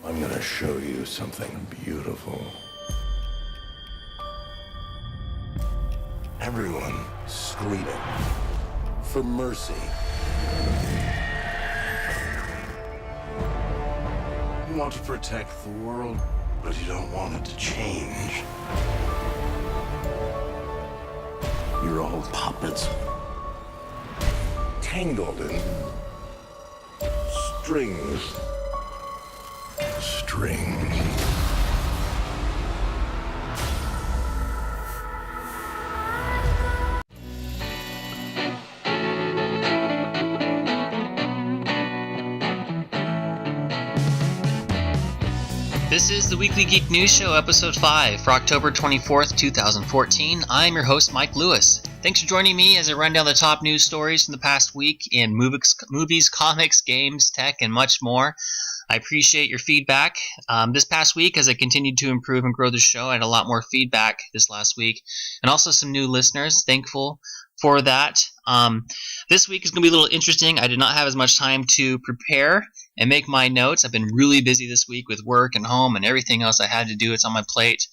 I'm gonna show you something beautiful. Everyone screaming for mercy. You want to protect the world, but you don't want it to change. You're all puppets, tangled in strings. This is the Weekly Geek News Show, Episode 5, for October 24th, 2014. I'm your host, Mike Lewis. Thanks for joining me as I run down the top news stories from the past week in movies, comics, games, tech, and much more. I appreciate your feedback. This past week, as I continued to improve and grow the show, I had a lot more feedback this last week, and also some new listeners. Thankful for that. This week is going to be a little interesting. I did not have as much time to prepare and make my notes. I've been really busy this week with work and home and everything else I had to do. It's on my plate.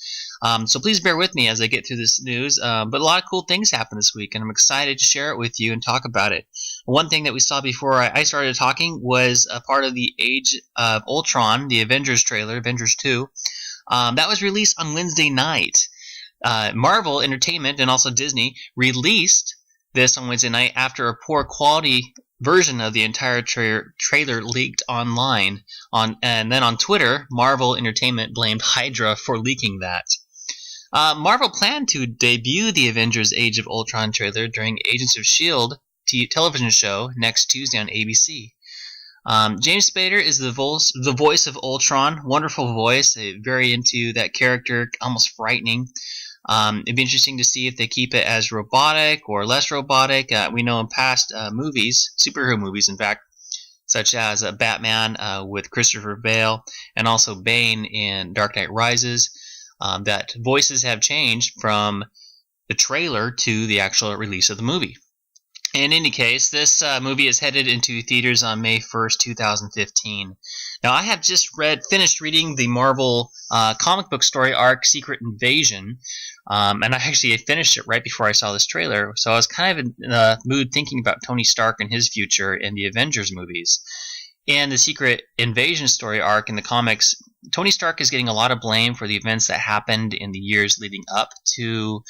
So please bear with me as I get through this news. But a lot of cool things happened this week, and I'm excited to share it with you and talk about it. One thing that we saw before I started talking was a part of the Age of Ultron, the Avengers trailer, Avengers 2. That was released on Wednesday night. Marvel Entertainment and also Disney released this on Wednesday night after a poor quality version of the entire trailer leaked online. And then on Twitter, Marvel Entertainment blamed Hydra for leaking that. Marvel planned to debut the Avengers Age of Ultron trailer during Agents of S.H.I.E.L.D. television show next Tuesday on ABC. James Spader is the voice of Ultron. Wonderful voice. Very into that character, almost frightening. It'd be interesting to see if they keep it as robotic or less robotic. We know in past movies, superhero movies in fact, such as Batman with Christopher Bale and also Bane in Dark Knight Rises, that voices have changed from the trailer to the actual release of the movie. In any case, this movie is headed into theaters on May 1st, 2015. Now, I have just finished reading the Marvel comic book story arc Secret Invasion, and I actually finished it right before I saw this trailer, so I was kind of in the mood thinking about Tony Stark and his future in the Avengers movies. In the Secret Invasion story arc in the comics, Tony Stark is getting a lot of blame for the events that happened in the years leading up to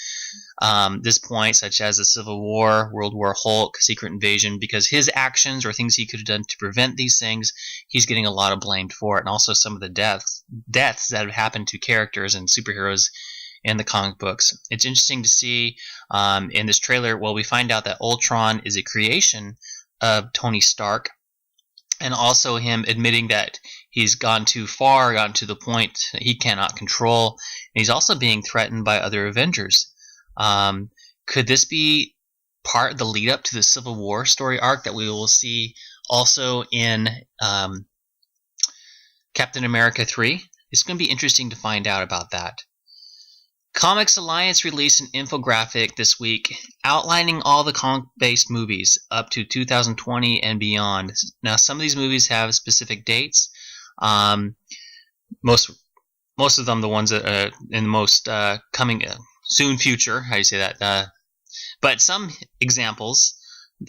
this point, such as the Civil War, World War Hulk, Secret Invasion, because his actions or things he could have done to prevent these things, he's getting a lot of blamed for it, and also some of the deaths that have happened to characters and superheroes in the comic books. It's interesting to see in this trailer, we find out that Ultron is a creation of Tony Stark, and also him admitting that he's gone too far, gotten to the point he cannot control, and he's also being threatened by other Avengers. Could this be part of the lead up to the Civil War story arc that we will see also in Captain America 3? It's going to be interesting to find out about that. Comics Alliance released an infographic this week outlining all the comic-based movies up to 2020 and beyond. Now, some of these movies have specific dates. Most of them, the ones that are in the most coming soon future. How do you say that? But some examples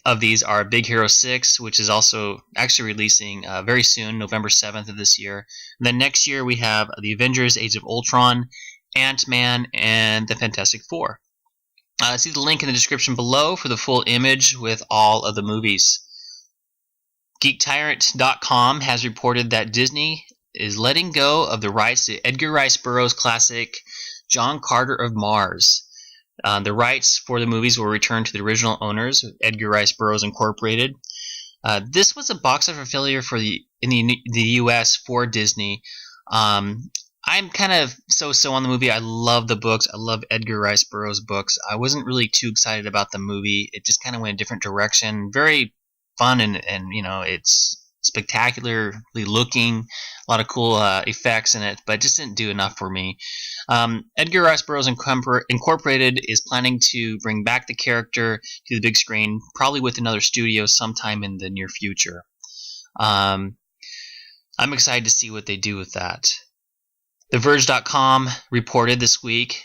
of these are Big Hero 6, which is also actually releasing very soon, November 7th of this year. And then next year we have the Avengers Age of Ultron, Ant-Man, and the Fantastic Four. See the link in the description below for the full image with all of the movies. GeekTyrant.com has reported that Disney is letting go of the rights to Edgar Rice Burroughs' classic John Carter of Mars. The rights for the movies will return to the original owners, Edgar Rice Burroughs Incorporated. This was a box office failure in the U.S. for Disney. I'm kind of so on the movie. I love the books. I love Edgar Rice Burroughs' books. I wasn't really too excited about the movie. It just kind of went a different direction. Very fun and it's spectacularly looking. A lot of cool effects in it, but it just didn't do enough for me. Edgar Rice Burroughs Incorporated is planning to bring back the character to the big screen, probably with another studio sometime in the near future. I'm excited to see what they do with that. TheVerge.com reported this week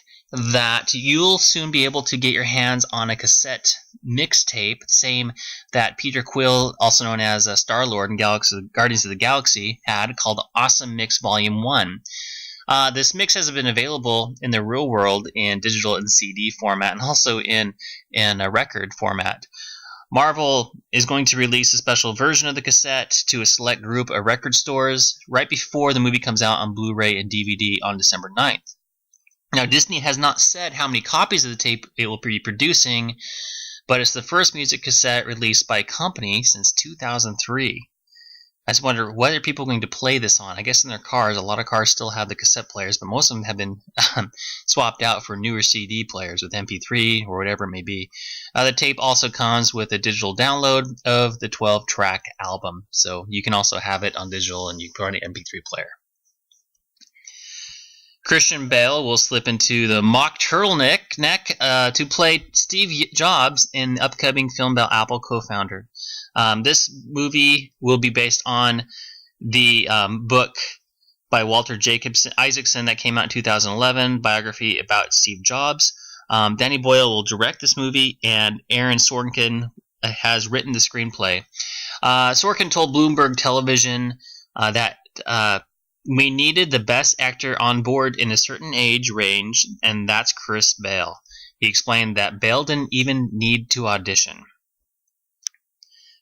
that you'll soon be able to get your hands on a cassette mixtape, same that Peter Quill, also known as Star-Lord in Guardians of the Galaxy, had, called Awesome Mix Volume 1. This mix has been available in the real world in digital and CD format, and also in a record format. Marvel is going to release a special version of the cassette to a select group of record stores right before the movie comes out on Blu-ray and DVD on December 9th. Now, Disney has not said how many copies of the tape it will be producing, but it's the first music cassette released by a company since 2003. I just wonder, what are people going to play this on? I guess in their cars. A lot of cars still have the cassette players, but most of them have been swapped out for newer CD players with MP3 or whatever it may be. The tape also comes with a digital download of the 12-track album, so you can also have it on digital and you can put on an MP3 player. Christian Bale will slip into the mock turtleneck to play Steve Jobs in the upcoming film about Apple co-founder. This movie will be based on the book by Walter Isaacson that came out in 2011, biography about Steve Jobs. Danny Boyle will direct this movie, and Aaron Sorkin has written the screenplay. Sorkin told Bloomberg Television that we needed the best actor on board in a certain age range, and that's Chris Bale. He explained that Bale didn't even need to audition.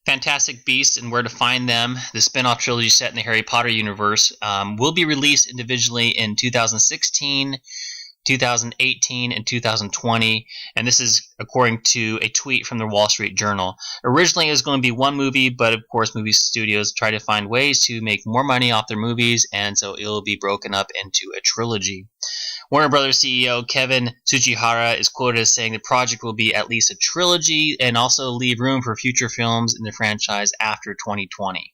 Fantastic Beasts and Where to Find Them, the spin-off trilogy set in the Harry Potter universe, will be released individually in 2016, 2018, and 2020, and this is according to a tweet from the Wall Street Journal. Originally it was going to be one movie, but of course movie studios try to find ways to make more money off their movies, and so it will be broken up into a trilogy. Warner Brothers CEO Kevin Tsujihara is quoted as saying the project will be at least a trilogy and also leave room for future films in the franchise after 2020.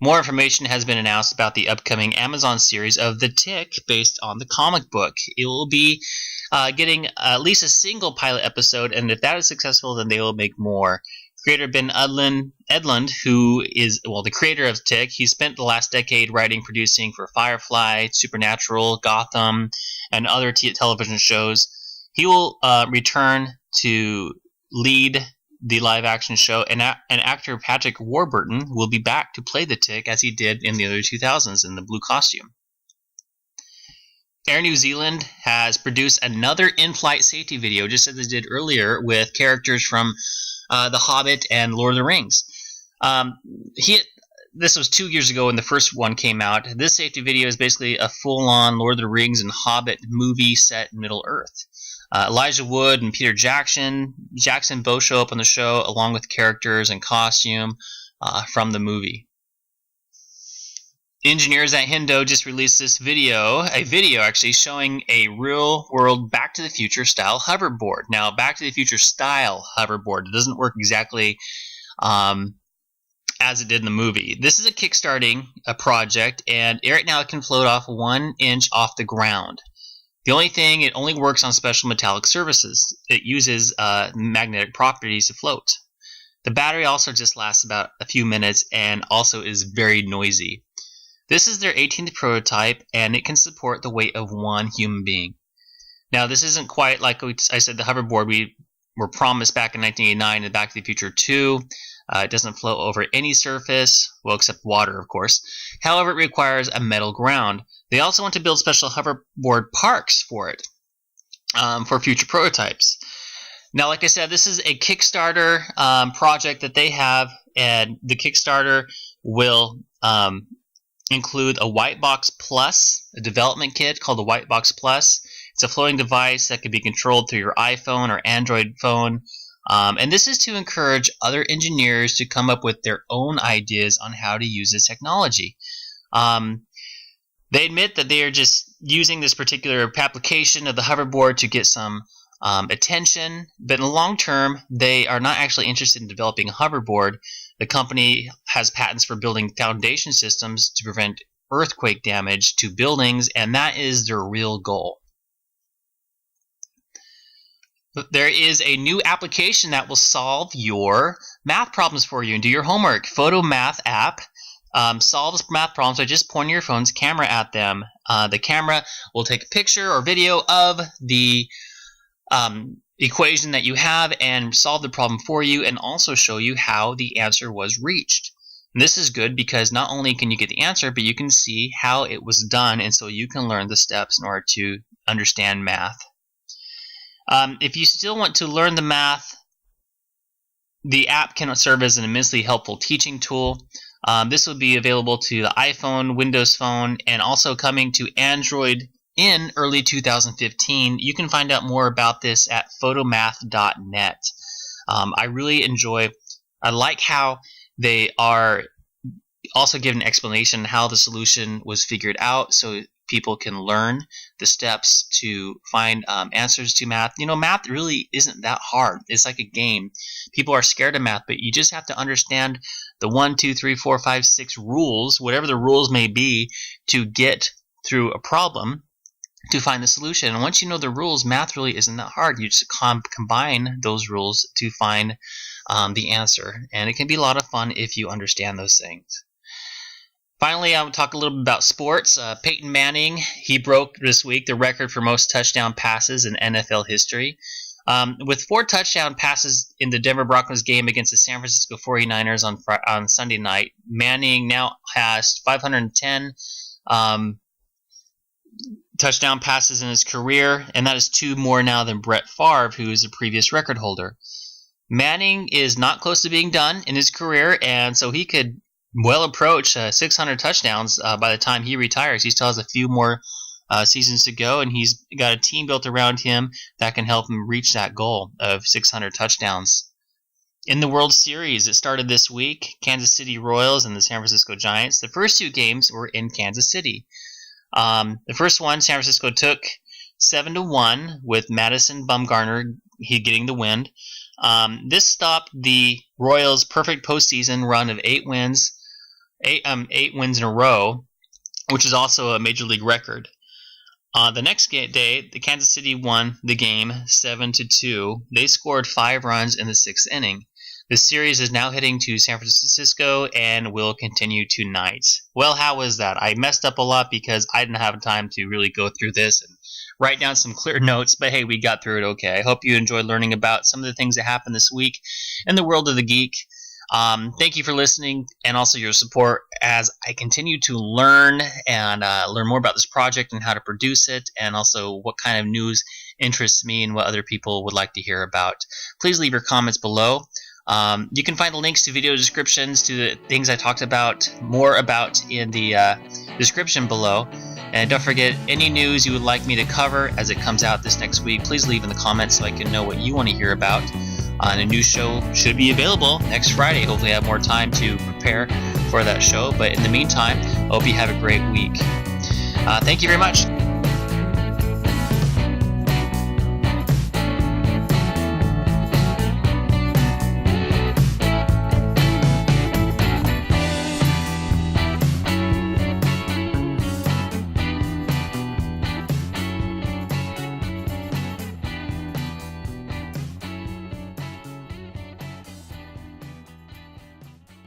More information has been announced about the upcoming Amazon series of The Tick based on the comic book. It will be getting at least a single pilot episode, and if that is successful, then they will make more. Creator Ben Edlund, who is, the creator of Tick, he spent the last decade writing, producing for Firefly, Supernatural, Gotham, and other television shows. He will return to lead the live-action show, and actor Patrick Warburton will be back to play the Tick as he did in the early 2000s in the blue costume. Air New Zealand has produced another in-flight safety video, just as they did earlier, with characters from The Hobbit and Lord of the Rings. This was 2 years ago when the first one came out. This safety video is basically a full-on Lord of the Rings and Hobbit movie set in Middle-earth. Elijah Wood and Peter Jackson both show up on the show, along with characters and costume from the movie. Engineers at Hendo just released a video actually showing a real-world Back to the Future style hoverboard. Now, Back to the Future style hoverboard, it doesn't work exactly as it did in the movie. This is a kickstarting project, and right now it can float off 1 inch off the ground. The only thing, it only works on special metallic surfaces. It uses magnetic properties to float. The battery also just lasts about a few minutes and also is very noisy. This is their 18th prototype, and it can support the weight of 1 human being. Now, this isn't quite like I said, the hoverboard we were promised back in 1989 in Back to the Future 2. It doesn't float over any surface, well, except water, of course. However, it requires a metal ground. They also want to build special hoverboard parks for it, for future prototypes. Now, like I said, this is a Kickstarter project that they have, and the Kickstarter will include a White Box Plus, a development kit called the White Box Plus. It's a floating device that can be controlled through your iPhone or Android phone. And this is to encourage other engineers to come up with their own ideas on how to use this technology. They admit that they are just using this particular application of the hoverboard to get some attention, but in the long term, they are not actually interested in developing a hoverboard. The company has patents for building foundation systems to prevent earthquake damage to buildings, and that is their real goal. There is a new application that will solve your math problems for you and do your homework. Photo Math app solves math problems by just pointing your phone's camera at them. The camera will take a picture or video of the equation that you have and solve the problem for you, and also show you how the answer was reached. And this is good because not only can you get the answer, but you can see how it was done, and so you can learn the steps in order to understand math. If you still want to learn the math, the app can serve as an immensely helpful teaching tool. This will be available to the iPhone, Windows Phone, and also coming to Android in early 2015. You can find out more about this at photomath.net. I like how they are also given an explanation how the solution was figured out, so people can learn the steps to find answers to math. Math really isn't that hard. It's like a game. People are scared of math, but you just have to understand the 1, 2, 3, 4, 5, 6 rules, whatever the rules may be, to get through a problem to find the solution. And once you know the rules, math really isn't that hard. You just combine those rules to find the answer. And it can be a lot of fun if you understand those things. Finally, I will talk a little bit about sports. Peyton Manning, he broke this week the record for most touchdown passes in NFL history. With 4 touchdown passes in the Denver Broncos game against the San Francisco 49ers on Sunday night, Manning now has 510 touchdown passes in his career, and that is 2 more now than Brett Favre, who is the previous record holder. Manning is not close to being done in his career, and so he could well approach 600 touchdowns by the time he retires. He still has a few more seasons to go, and he's got a team built around him that can help him reach that goal of 600 touchdowns. In the World Series, it started this week. Kansas City Royals and the San Francisco Giants. The first 2 games were in Kansas City. The first one, San Francisco took 7-1 with Madison Bumgarner getting the win. This stopped the Royals' perfect postseason run of 8 wins in a row, which is also a major league record. The next day, the Kansas City won the game 7-2. They scored 5 runs in the 6th inning. The series is now heading to San Francisco and will continue tonight. Well, how was that? I messed up a lot because I didn't have time to really go through this and write down some clear notes, but hey, we got through it okay. I hope you enjoyed learning about some of the things that happened this week in the world of the geek. Thank you for listening and also your support as I continue to learn and learn more about this project and how to produce it, and also what kind of news interests me and what other people would like to hear about. Please leave your comments below. You can find the links to video descriptions to the things I talked about more about in the description below. And don't forget, any news you would like me to cover as it comes out this next week, please leave in the comments so I can know what you want to hear about. And a new show should be available next Friday. Hopefully I have more time to prepare for that show. But in the meantime, I hope you have a great week. Thank you very much.